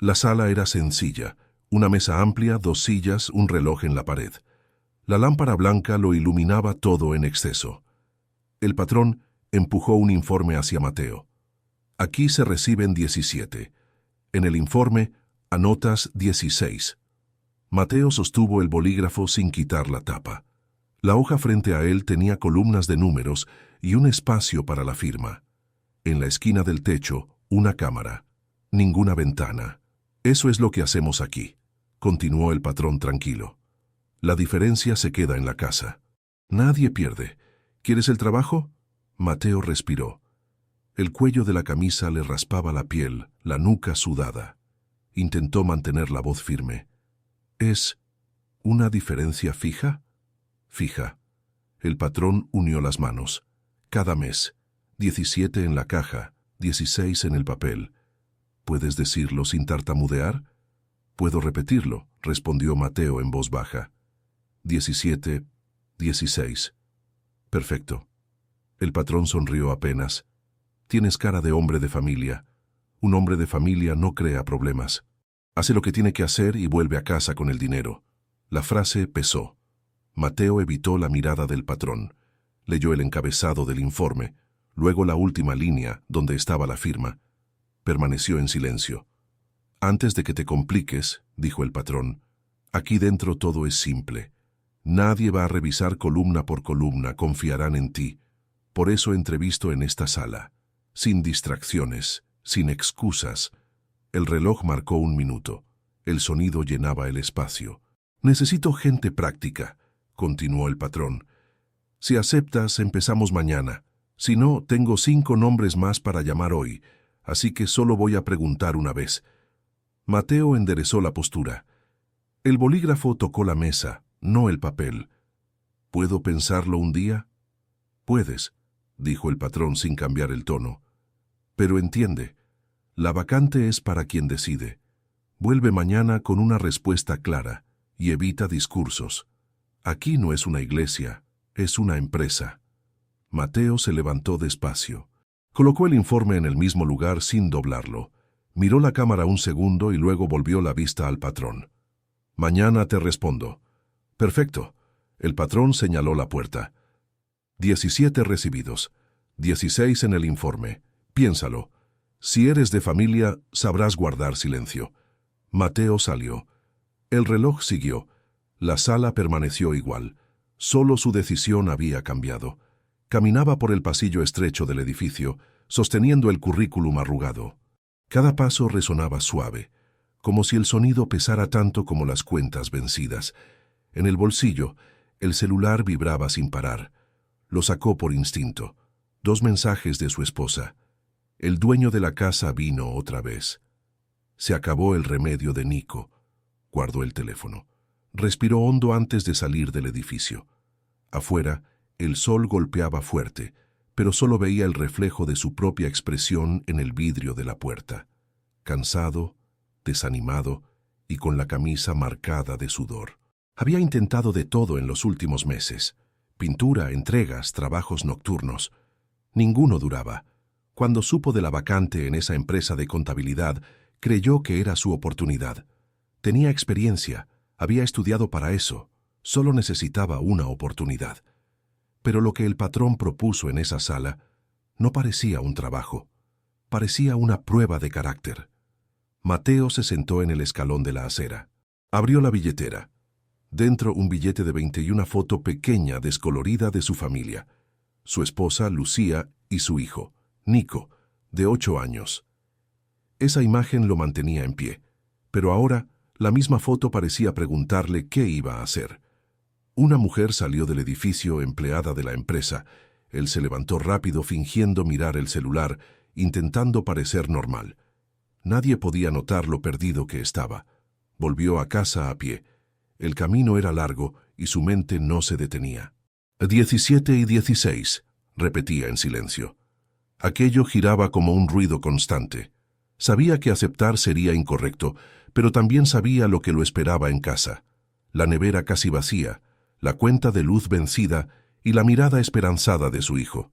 La sala era sencilla, una mesa amplia, 2 sillas, un reloj en la pared. La lámpara blanca lo iluminaba todo en exceso. El patrón empujó un informe hacia Mateo. Aquí se reciben 17. En el informe, anotas 16. Mateo sostuvo el bolígrafo sin quitar la tapa. La hoja frente a él tenía columnas de números y un espacio para la firma. En la esquina del techo, una cámara. Ninguna ventana. Eso es lo que hacemos aquí, continuó el patrón tranquilo. La diferencia se queda en la casa. Nadie pierde. ¿Quieres el trabajo? Mateo respiró. El cuello de la camisa le raspaba la piel, la nuca sudada. Intentó mantener la voz firme. ¿Es una diferencia fija? Fija. El patrón unió las manos. Cada mes. 17 en la caja, 16 en el papel. ¿Puedes decirlo sin tartamudear? Puedo repetirlo, respondió Mateo en voz baja. 17, 16. Perfecto. El patrón sonrió apenas. Tienes cara de hombre de familia. Un hombre de familia no crea problemas. Hace lo que tiene que hacer y vuelve a casa con el dinero. La frase pesó. Mateo evitó la mirada del patrón. Leyó el encabezado del informe, luego la última línea, donde estaba la firma. Permaneció en silencio. Antes de que te compliques, dijo el patrón, aquí dentro todo es simple. Nadie va a revisar columna por columna, confiarán en ti. Por eso entrevisto en esta sala. Sin distracciones, sin excusas. El reloj marcó 1 minuto. El sonido llenaba el espacio. Necesito gente práctica, continuó el patrón. Si aceptas, empezamos mañana. Si no, tengo 5 nombres más para llamar hoy, así que solo voy a preguntar una vez. Mateo enderezó la postura. El bolígrafo tocó la mesa, no el papel. ¿Puedo pensarlo un día? Puedes, dijo el patrón sin cambiar el tono. Pero entiende, la vacante es para quien decide. Vuelve mañana con una respuesta clara y evita discursos. Aquí no es una iglesia, es una empresa. Mateo se levantó despacio. Colocó el informe en el mismo lugar sin doblarlo. Miró la cámara 1 segundo y luego volvió la vista al patrón. Mañana te respondo. Perfecto. El patrón señaló la puerta. 17 recibidos. 16 en el informe. Piénsalo. Si eres de familia, sabrás guardar silencio. Mateo salió. El reloj siguió. La sala permaneció igual. Solo su decisión había cambiado. Caminaba por el pasillo estrecho del edificio, sosteniendo el currículum arrugado. Cada paso resonaba suave, como si el sonido pesara tanto como las cuentas vencidas. En el bolsillo, el celular vibraba sin parar. Lo sacó por instinto. 2 mensajes de su esposa. El dueño de la casa vino otra vez. Se acabó el remedio de Nico. Guardó el teléfono. Respiró hondo antes de salir del edificio. Afuera, el sol golpeaba fuerte, pero solo veía el reflejo de su propia expresión en el vidrio de la puerta. Cansado, desanimado y con la camisa marcada de sudor. Había intentado de todo en los últimos meses. Pintura, entregas, trabajos nocturnos. Ninguno duraba. Cuando supo de la vacante en esa empresa de contabilidad, creyó que era su oportunidad. Tenía experiencia, había estudiado para eso, solo necesitaba una oportunidad. Pero lo que el patrón propuso en esa sala no parecía un trabajo, parecía una prueba de carácter. Mateo se sentó en el escalón de la acera. Abrió la billetera. Dentro un billete de 20 y una foto pequeña, descolorida de su familia. Su esposa, Lucía, y su hijo, Nico, de 8 años. Esa imagen lo mantenía en pie, pero ahora la misma foto parecía preguntarle qué iba a hacer. Una mujer salió del edificio, empleada de la empresa. Él se levantó rápido fingiendo mirar el celular, intentando parecer normal. Nadie podía notar lo perdido que estaba. Volvió a casa a pie. El camino era largo y su mente no se detenía. 17 y 16, repetía en silencio. Aquello giraba como un ruido constante. Sabía que aceptar sería incorrecto, pero también sabía lo que lo esperaba en casa. La nevera casi vacía, la cuenta de luz vencida y la mirada esperanzada de su hijo.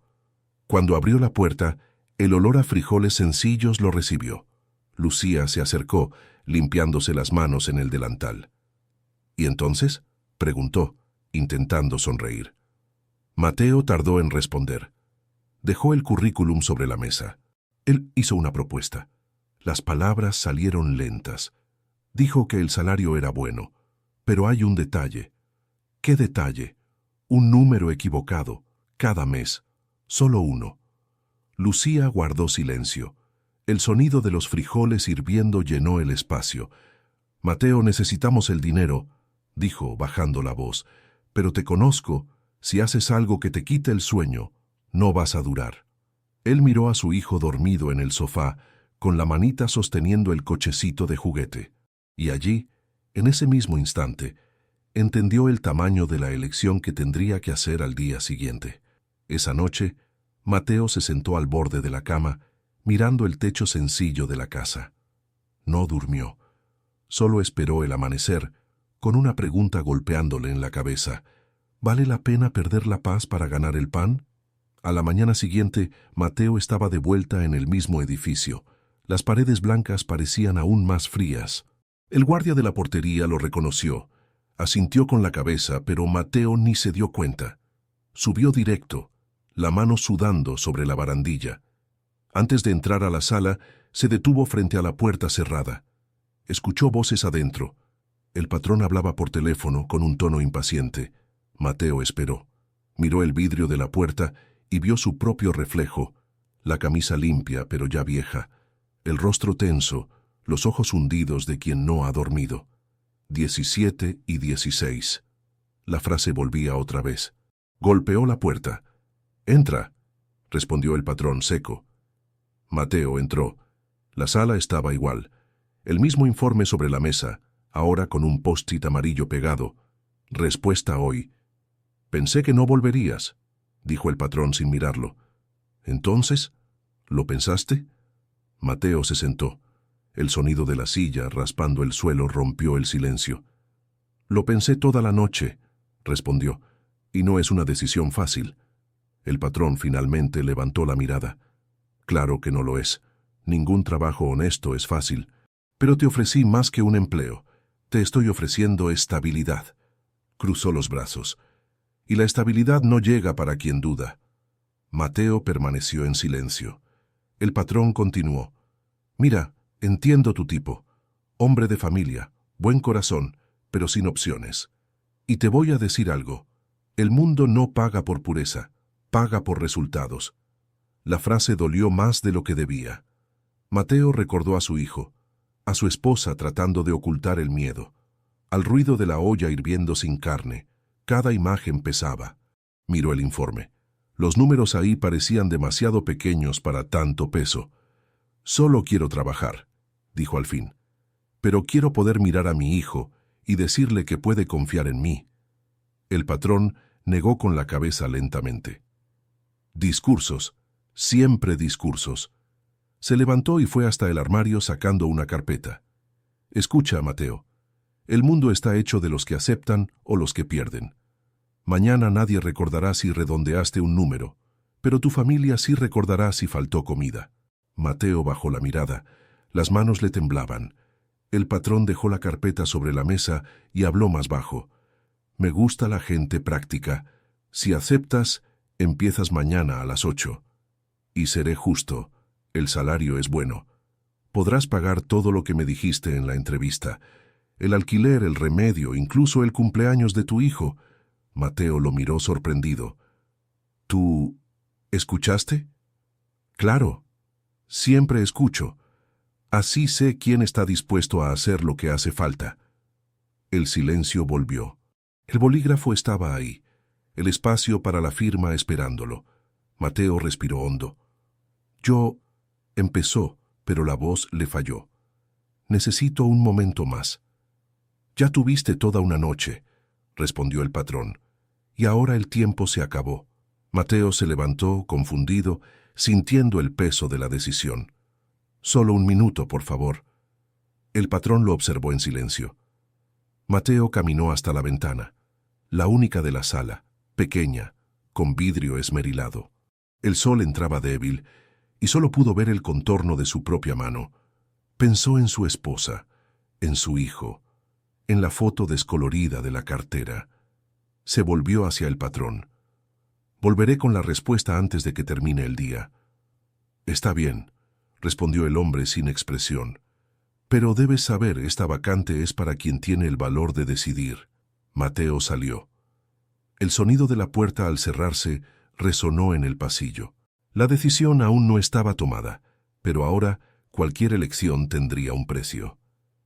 Cuando abrió la puerta, el olor a frijoles sencillos lo recibió. Lucía se acercó, limpiándose las manos en el delantal. ¿Y entonces?, preguntó, intentando sonreír. Mateo tardó en responder. Dejó el currículum sobre la mesa. Él hizo una propuesta. Las palabras salieron lentas. Dijo que el salario era bueno, pero hay un detalle. ¿Qué detalle? Un número equivocado, cada mes, solo uno. Lucía guardó silencio. El sonido de los frijoles hirviendo llenó el espacio. Mateo, necesitamos el dinero, dijo, bajando la voz, pero te conozco, si haces algo que te quite el sueño, no vas a durar. Él miró a su hijo dormido en el sofá, con la manita sosteniendo el cochecito de juguete. Y allí, en ese mismo instante, entendió el tamaño de la elección que tendría que hacer al día siguiente. Esa noche, Mateo se sentó al borde de la cama, mirando el techo sencillo de la casa. No durmió. Solo esperó el amanecer, con una pregunta golpeándole en la cabeza. ¿Vale la pena perder la paz para ganar el pan? A la mañana siguiente, Mateo estaba de vuelta en el mismo edificio. Las paredes blancas parecían aún más frías. El guardia de la portería lo reconoció. Asintió con la cabeza, pero Mateo ni se dio cuenta. Subió directo, la mano sudando sobre la barandilla. Antes de entrar a la sala, se detuvo frente a la puerta cerrada. Escuchó voces adentro. El patrón hablaba por teléfono con un tono impaciente. Mateo esperó. Miró el vidrio de la puerta y vio su propio reflejo, la camisa limpia pero ya vieja, el rostro tenso, los ojos hundidos de quien no ha dormido. 17 y 16. La frase volvía otra vez. Golpeó la puerta. «Entra», respondió el patrón seco. Mateo entró. La sala estaba igual. El mismo informe sobre la mesa, ahora con un post-it amarillo pegado. Respuesta hoy. «Pensé que no volverías», dijo el patrón sin mirarlo. «¿Entonces? ¿Lo pensaste?» Mateo se sentó. El sonido de la silla raspando el suelo rompió el silencio. «Lo pensé toda la noche», respondió, «y no es una decisión fácil». El patrón finalmente levantó la mirada. «Claro que no lo es. Ningún trabajo honesto es fácil. Pero te ofrecí más que un empleo. Te estoy ofreciendo estabilidad». Cruzó los brazos. «Y la estabilidad no llega para quien duda». Mateo permaneció en silencio. El patrón continuó. «Mira, entiendo tu tipo. Hombre de familia, buen corazón, pero sin opciones. Y te voy a decir algo. El mundo no paga por pureza, paga por resultados». La frase dolió más de lo que debía. Mateo recordó a su hijo, a su esposa tratando de ocultar el miedo, al ruido de la olla hirviendo sin carne. Cada imagen pesaba. Miró el informe. Los números ahí parecían demasiado pequeños para tanto peso. «Solo quiero trabajar», dijo al fin. «Pero quiero poder mirar a mi hijo y decirle que puede confiar en mí». El patrón negó con la cabeza lentamente. «Discursos, siempre discursos». Se levantó y fue hasta el armario sacando una carpeta. «Escucha, Mateo. El mundo está hecho de los que aceptan o los que pierden. Mañana nadie recordará si redondeaste un número, pero tu familia sí recordará si faltó comida». Mateo bajó la mirada. Las manos le temblaban. El patrón dejó la carpeta sobre la mesa y habló más bajo. «Me gusta la gente práctica. Si aceptas, empiezas mañana a las 8. Y seré justo. El salario es bueno. Podrás pagar todo lo que me dijiste en la entrevista. El alquiler, el remedio, incluso el cumpleaños de tu hijo». Mateo lo miró sorprendido. «¿Tú escuchaste?» «Claro. Siempre escucho. Así sé quién está dispuesto a hacer lo que hace falta». El silencio volvió. El bolígrafo estaba ahí, el espacio para la firma esperándolo. Mateo respiró hondo. «Yo...» empezó, pero la voz le falló. «Necesito un momento más». «Ya tuviste toda una noche», respondió el patrón. «Y ahora el tiempo se acabó». Mateo se levantó, confundido, sintiendo el peso de la decisión. «Solo un minuto, por favor». El patrón lo observó en silencio. Mateo caminó hasta la ventana, la única de la sala, pequeña, con vidrio esmerilado. El sol entraba débil y solo pudo ver el contorno de su propia mano. Pensó en su esposa. en su hijo, en la foto descolorida de la cartera. Se volvió hacia el patrón. Volveré con la respuesta antes de que termine el día. Está bien, respondió el hombre sin expresión. Pero debes saber, esta vacante es para quien tiene el valor de decidir. Mateo salió. El sonido de la puerta al cerrarse resonó en el pasillo. La decisión aún no estaba tomada, pero ahora cualquier elección tendría un precio.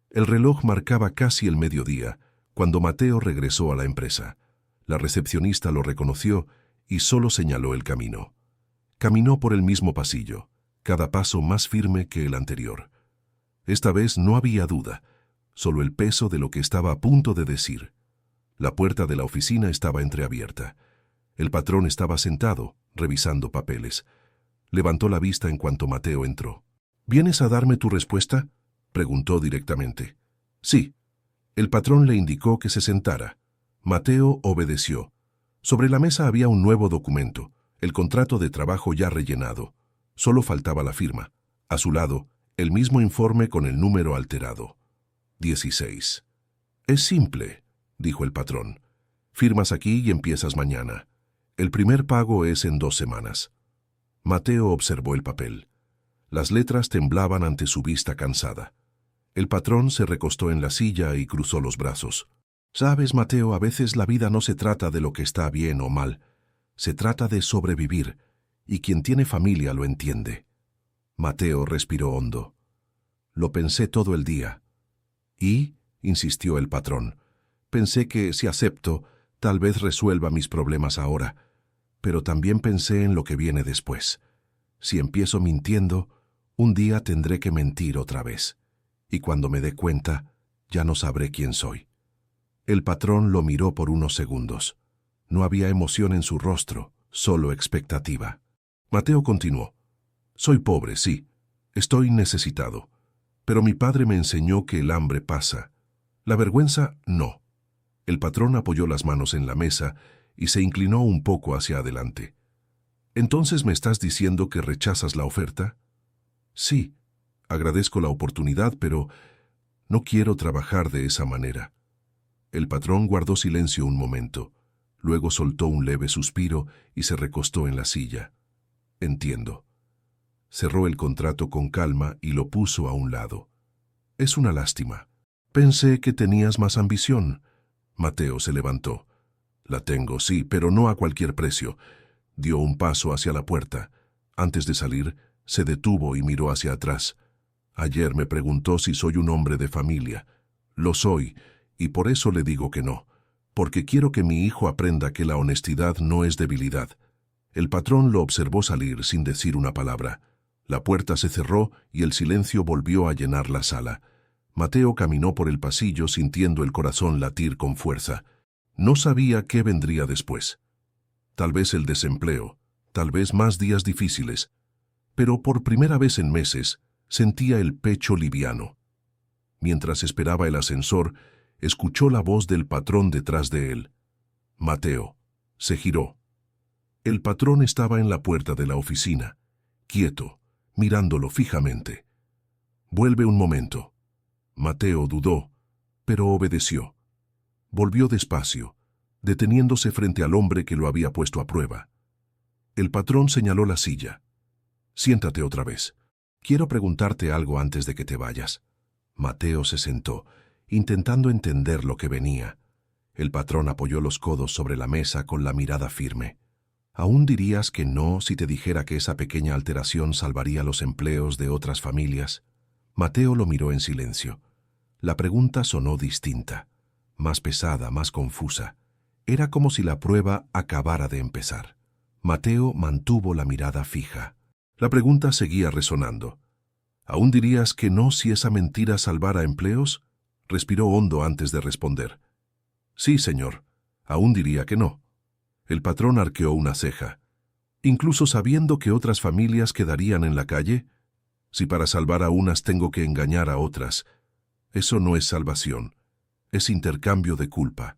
El reloj marcaba casi el mediodía, cuando Mateo regresó a la empresa. La recepcionista lo reconoció y solo señaló el camino. Caminó por el mismo pasillo, cada paso más firme que el anterior. Esta vez no había duda, solo el peso de lo que estaba a punto de decir. La puerta de la oficina estaba entreabierta. El patrón estaba sentado, revisando papeles. Levantó la vista en cuanto Mateo entró. ¿Vienes a darme tu respuesta?, preguntó directamente. Sí. El patrón le indicó que se sentara. Mateo obedeció. Sobre la mesa había un nuevo documento, el contrato de trabajo ya rellenado. Solo faltaba la firma. A su lado, el mismo informe con el número alterado. 16. Es simple, dijo el patrón. Firmas aquí y empiezas mañana. El primer pago es en 2 semanas. Mateo observó el papel. Las letras temblaban ante su vista cansada. El patrón se recostó en la silla y cruzó los brazos. Sabes, Mateo, a veces la vida no se trata de lo que está bien o mal. Se trata de sobrevivir, y quien tiene familia lo entiende. Mateo respiró hondo. Lo pensé todo el día. Y, insistió el patrón, pensé que si acepto, tal vez resuelva mis problemas ahora, pero también pensé en lo que viene después. Si empiezo mintiendo, un día tendré que mentir otra vez, y cuando me dé cuenta, ya no sabré quién soy. El patrón lo miró por unos segundos. No había emoción en su rostro, solo expectativa. Mateo continuó. Soy pobre, sí. Estoy necesitado. Pero mi padre me enseñó que el hambre pasa. La vergüenza, no. El patrón apoyó las manos en la mesa y se inclinó un poco hacia adelante. ¿Entonces me estás diciendo que rechazas la oferta? Sí. Agradezco la oportunidad, pero no quiero trabajar de esa manera. El patrón guardó silencio un momento. Luego soltó un leve suspiro y se recostó en la silla. Entiendo. Cerró el contrato con calma y lo puso a un lado. Es una lástima. Pensé que tenías más ambición. Mateo se levantó. La tengo, sí, pero no a cualquier precio. Dio un paso hacia la puerta. Antes de salir, se detuvo y miró hacia atrás. Ayer me preguntó si soy un hombre de familia. Lo soy, y por eso le digo que no. Porque quiero que mi hijo aprenda que la honestidad no es debilidad. El patrón lo observó salir sin decir una palabra. La puerta se cerró y el silencio volvió a llenar la sala. Mateo caminó por el pasillo sintiendo el corazón latir con fuerza. No sabía qué vendría después. Tal vez el desempleo, tal vez más días difíciles. Pero por primera vez en meses sentía el pecho liviano. Mientras esperaba el ascensor, escuchó la voz del patrón detrás de él. Mateo. Se giró. El patrón estaba en la puerta de la oficina, quieto, mirándolo fijamente. Vuelve un momento. Mateo dudó, pero obedeció. Volvió despacio, deteniéndose frente al hombre que lo había puesto a prueba. El patrón señaló la silla. Siéntate otra vez. Quiero preguntarte algo antes de que te vayas. Mateo se sentó, intentando entender lo que venía. El patrón apoyó los codos sobre la mesa con la mirada firme. ¿Aún dirías que no si te dijera que esa pequeña alteración salvaría los empleos de otras familias? Mateo lo miró en silencio. La pregunta sonó distinta, más pesada, más confusa. Era como si la prueba acabara de empezar. Mateo mantuvo la mirada fija. La pregunta seguía resonando. ¿Aún dirías que no si esa mentira salvara empleos? Respiró hondo antes de responder. Sí, señor. Aún diría que no. El patrón arqueó una ceja. ¿Incluso sabiendo que otras familias quedarían en la calle? Si para salvar a unas tengo que engañar a otras. Eso no es salvación. Es intercambio de culpa.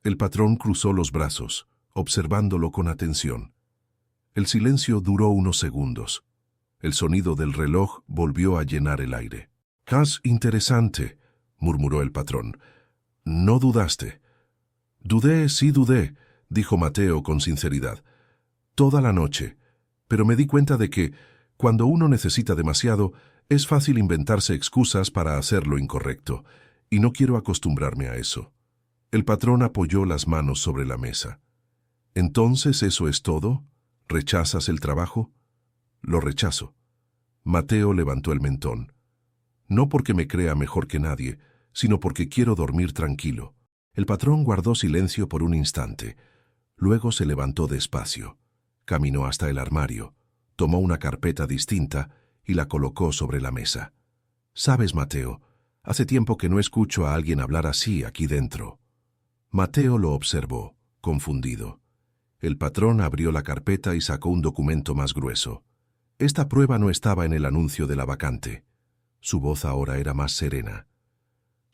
El patrón cruzó los brazos, observándolo con atención. El silencio duró unos segundos. El sonido del reloj volvió a llenar el aire. «Cas interesante», murmuró el patrón. No dudaste. Dudé, sí dudé, dijo Mateo con sinceridad. Toda la noche. Pero me di cuenta de que, cuando uno necesita demasiado, es fácil inventarse excusas para hacer lo incorrecto, y no quiero acostumbrarme a eso. El patrón apoyó las manos sobre la mesa. ¿Entonces eso es todo? ¿Rechazas el trabajo? Lo rechazo. Mateo levantó el mentón. No porque me crea mejor que nadie, sino porque quiero dormir tranquilo. El patrón guardó silencio por un instante. Luego se levantó despacio. Caminó hasta el armario, tomó una carpeta distinta y la colocó sobre la mesa. «Sabes, Mateo, hace tiempo que no escucho a alguien hablar así aquí dentro». Mateo lo observó, confundido. El patrón abrió la carpeta y sacó un documento más grueso. Esta prueba no estaba en el anuncio de la vacante. Su voz ahora era más serena.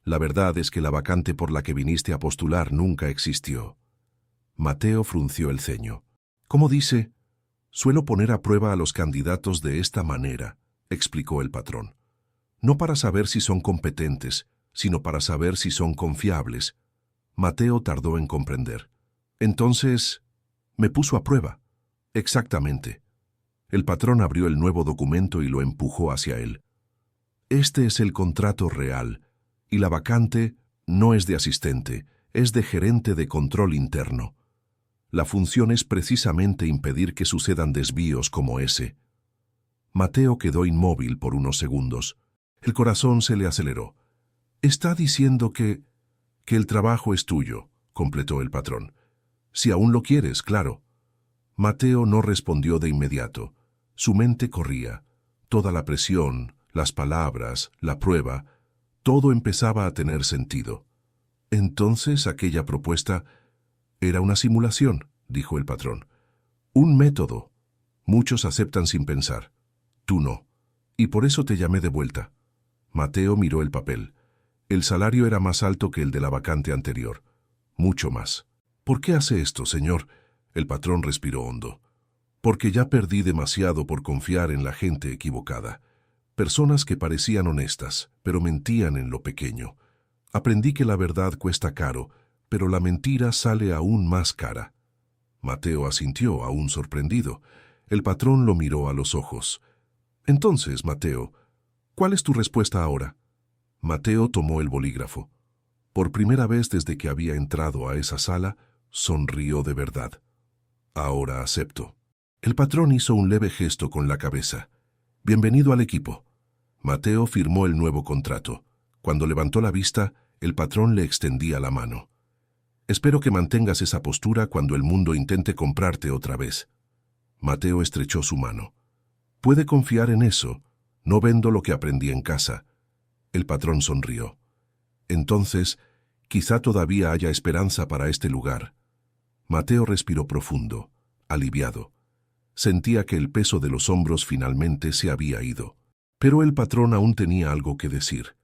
La verdad es que la vacante por la que viniste a postular nunca existió. Mateo frunció el ceño. «¿Cómo dice? Suelo poner a prueba a los candidatos de esta manera», explicó el patrón. «No para saber si son competentes, sino para saber si son confiables». Mateo tardó en comprender. «Entonces, me puso a prueba». «Exactamente». El patrón abrió el nuevo documento y lo empujó hacia él. «Este es el contrato real, y la vacante no es de asistente, es de gerente de control interno. La función es precisamente impedir que sucedan desvíos como ese». Mateo quedó inmóvil por unos segundos. El corazón se le aceleró. «Está diciendo que el trabajo es tuyo», completó el patrón. «Si aún lo quieres, claro». Mateo no respondió de inmediato. Su mente corría. Toda la presión, las palabras, la prueba, todo empezaba a tener sentido. Entonces aquella propuesta era una simulación, dijo el patrón. Un método. Muchos aceptan sin pensar. Tú no. Y por eso te llamé de vuelta. Mateo miró el papel. El salario era más alto que el de la vacante anterior. Mucho más. ¿Por qué hace esto, señor? El patrón respiró hondo. Porque ya perdí demasiado por confiar en la gente equivocada. Personas que parecían honestas, pero mentían en lo pequeño. Aprendí que la verdad cuesta caro, pero la mentira sale aún más cara. Mateo asintió, aún sorprendido. El patrón lo miró a los ojos. Entonces, Mateo, ¿cuál es tu respuesta ahora? Mateo tomó el bolígrafo. Por primera vez desde que había entrado a esa sala, sonrió de verdad. Ahora acepto. El patrón hizo un leve gesto con la cabeza. Bienvenido al equipo. Mateo firmó el nuevo contrato. Cuando levantó la vista, el patrón le extendía la mano. Espero que mantengas esa postura cuando el mundo intente comprarte otra vez. Mateo estrechó su mano. Puede confiar en eso. No vendo lo que aprendí en casa. El patrón sonrió. Entonces, quizá todavía haya esperanza para este lugar. Mateo respiró profundo, aliviado. Sentía que el peso de los hombros finalmente se había ido. Pero el patrón aún tenía algo que decir.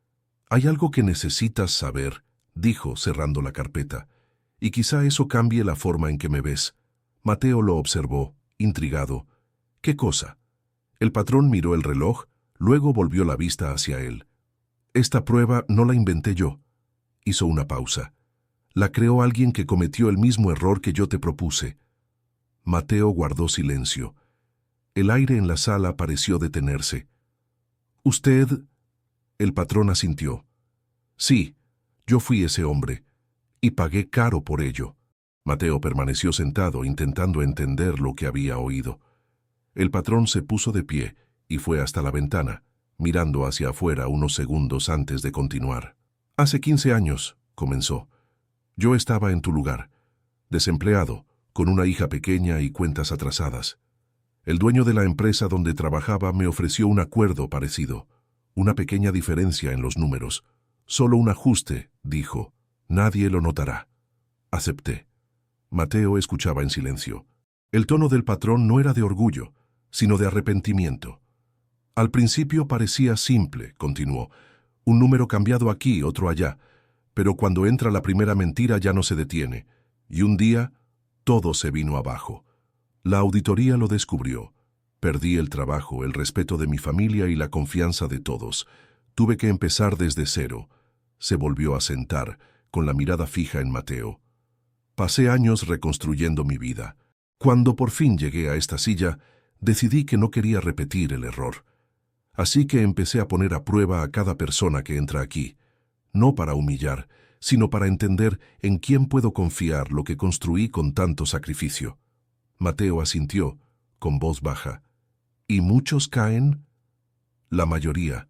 «Hay algo que necesitas saber», dijo, cerrando la carpeta. «Y quizá eso cambie la forma en que me ves». Mateo lo observó, intrigado. «¿Qué cosa?» El patrón miró el reloj, luego volvió la vista hacia él. «Esta prueba no la inventé yo». Hizo una pausa. «La creó alguien que cometió el mismo error que yo te propuse». Mateo guardó silencio. El aire en la sala pareció detenerse. «¿Usted...?» El patrón asintió. «Sí, yo fui ese hombre, y pagué caro por ello». Mateo permaneció sentado intentando entender lo que había oído. El patrón se puso de pie y fue hasta la ventana, mirando hacia afuera unos segundos antes de continuar. «Hace 15 años», comenzó. «Yo estaba en tu lugar, desempleado, con una hija pequeña y cuentas atrasadas. El dueño de la empresa donde trabajaba me ofreció un acuerdo parecido, una pequeña diferencia en los números. Solo un ajuste, dijo. Nadie lo notará. Acepté». Mateo escuchaba en silencio. El tono del patrón no era de orgullo, sino de arrepentimiento. «Al principio parecía simple», continuó. «Un número cambiado aquí, otro allá. Pero cuando entra la primera mentira ya no se detiene. Y un día, todo se vino abajo. La auditoría lo descubrió. Perdí el trabajo, el respeto de mi familia y la confianza de todos. Tuve que empezar desde cero. Se volvió a sentar, con la mirada fija en Mateo. Pasé años reconstruyendo mi vida. Cuando por fin llegué a esta silla, decidí que no quería repetir el error. Así que empecé a poner a prueba a cada persona que entra aquí, no para humillar, sino para entender en quién puedo confiar lo que construí con tanto sacrificio. Mateo asintió, con voz baja. ¿Y muchos caen? La mayoría.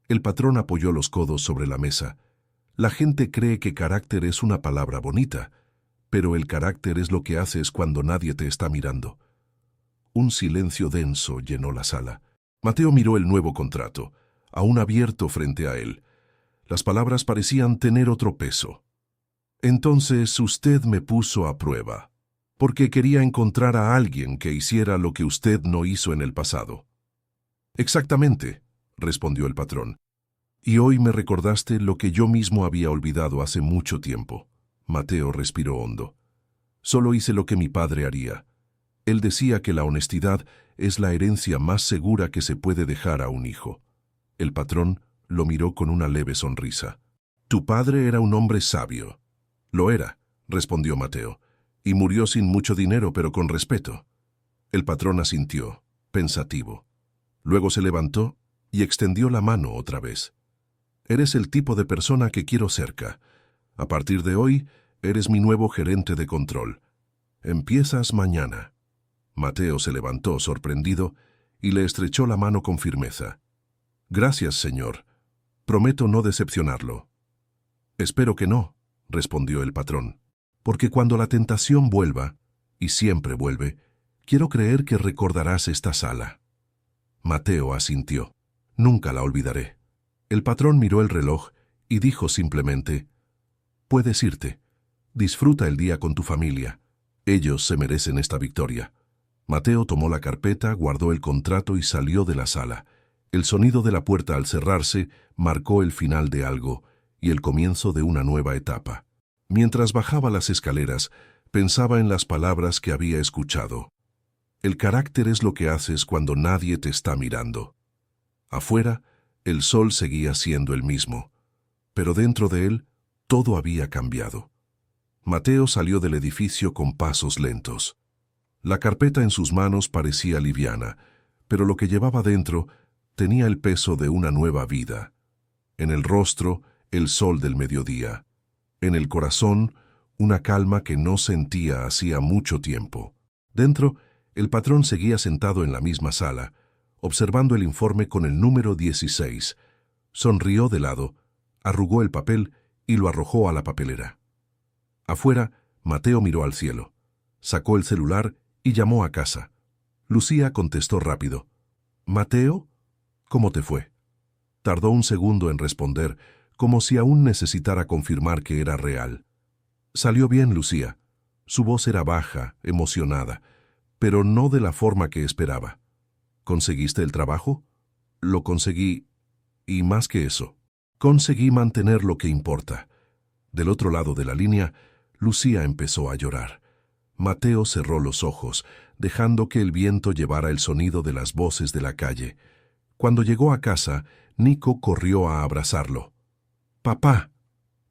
El patrón apoyó los codos sobre la mesa. La gente cree que carácter es una palabra bonita, pero el carácter es lo que haces cuando nadie te está mirando. Un silencio denso llenó la sala. Mateo miró el nuevo contrato, aún abierto frente a él. Las palabras parecían tener otro peso. Entonces usted me puso a prueba, porque quería encontrar a alguien que hiciera lo que usted no hizo en el pasado. Exactamente, respondió el patrón. Y hoy me recordaste lo que yo mismo había olvidado hace mucho tiempo. Mateo respiró hondo. Solo hice lo que mi padre haría. Él decía que la honestidad es la herencia más segura que se puede dejar a un hijo. El patrón lo miró con una leve sonrisa. Tu padre era un hombre sabio. Lo era, respondió Mateo, y murió sin mucho dinero pero con respeto. El patrón asintió, pensativo. Luego se levantó y extendió la mano otra vez. Eres el tipo de persona que quiero cerca. A partir de hoy, eres mi nuevo gerente de control. Empiezas mañana. Mateo se levantó sorprendido y le estrechó la mano con firmeza. Gracias, señor. Prometo no decepcionarlo. Espero que no, respondió el patrón, porque cuando la tentación vuelva, y siempre vuelve, quiero creer que recordarás esta sala. Mateo asintió. Nunca la olvidaré. El patrón miró el reloj y dijo simplemente, puedes irte. Disfruta el día con tu familia. Ellos se merecen esta victoria. Mateo tomó la carpeta, guardó el contrato y salió de la sala. El sonido de la puerta al cerrarse marcó el final de algo y el comienzo de una nueva etapa. Mientras bajaba las escaleras, pensaba en las palabras que había escuchado. El carácter es lo que haces cuando nadie te está mirando. Afuera, el sol seguía siendo el mismo, pero dentro de él todo había cambiado. Mateo salió del edificio con pasos lentos. La carpeta en sus manos parecía liviana, pero lo que llevaba dentro tenía el peso de una nueva vida. En el rostro, el sol del mediodía. En el corazón, una calma que no sentía hacía mucho tiempo. Dentro, el patrón seguía sentado en la misma sala, observando el informe con el número 16. Sonrió de lado, arrugó el papel y lo arrojó a la papelera. Afuera, Mateo miró al cielo, sacó el celular y llamó a casa. Lucía contestó rápido. «¿Mateo? ¿Cómo te fue?» Tardó un segundo en responder, como si aún necesitara confirmar que era real. Salió bien, Lucía. Su voz era baja, emocionada, pero no de la forma que esperaba. ¿Conseguiste el trabajo? Lo conseguí, y más que eso, conseguí mantener lo que importa. Del otro lado de la línea, Lucía empezó a llorar. Mateo cerró los ojos, dejando que el viento llevara el sonido de las voces de la calle. Cuando llegó a casa, Nico corrió a abrazarlo. «Papá,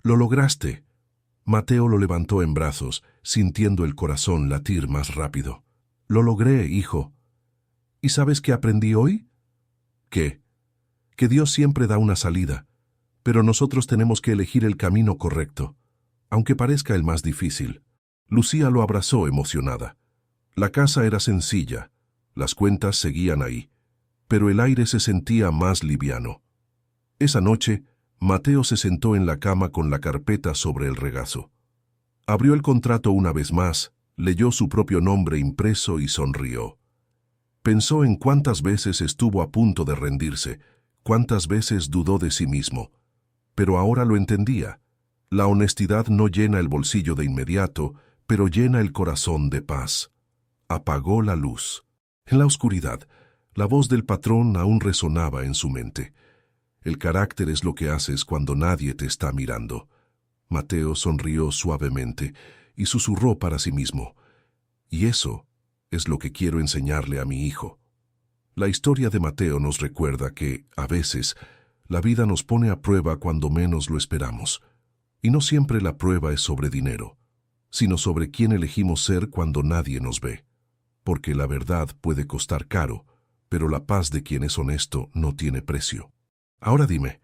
lo lograste». Mateo lo levantó en brazos, sintiendo el corazón latir más rápido. «Lo logré, hijo». ¿Y sabes qué aprendí hoy? ¿Qué? Que Dios siempre da una salida, pero nosotros tenemos que elegir el camino correcto, aunque parezca el más difícil. Lucía lo abrazó emocionada. La casa era sencilla, las cuentas seguían ahí, pero el aire se sentía más liviano. Esa noche, Mateo se sentó en la cama con la carpeta sobre el regazo. Abrió el contrato una vez más, leyó su propio nombre impreso y sonrió. Pensó en cuántas veces estuvo a punto de rendirse, cuántas veces dudó de sí mismo. Pero ahora lo entendía. La honestidad no llena el bolsillo de inmediato, pero llena el corazón de paz. Apagó la luz. En la oscuridad, la voz del patrón aún resonaba en su mente. El carácter es lo que haces cuando nadie te está mirando. Mateo sonrió suavemente y susurró para sí mismo. Y eso es lo que quiero enseñarle a mi hijo. La historia de Mateo nos recuerda que, a veces, La vida nos pone a prueba cuando menos lo esperamos. Y no siempre la prueba es sobre dinero, sino sobre quién elegimos ser cuando nadie nos ve. Porque la verdad puede costar caro, pero la paz de quien es honesto no tiene precio. Ahora dime,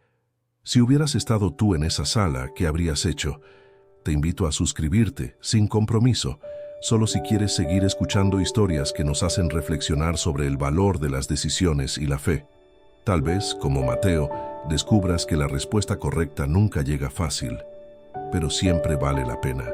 si hubieras estado tú en esa sala, ¿qué habrías hecho? Te invito a suscribirte, sin compromiso, solo si quieres seguir escuchando historias que nos hacen reflexionar sobre el valor de las decisiones y la fe. Tal vez, como Mateo, descubras que la respuesta correcta nunca llega fácil, pero siempre vale la pena.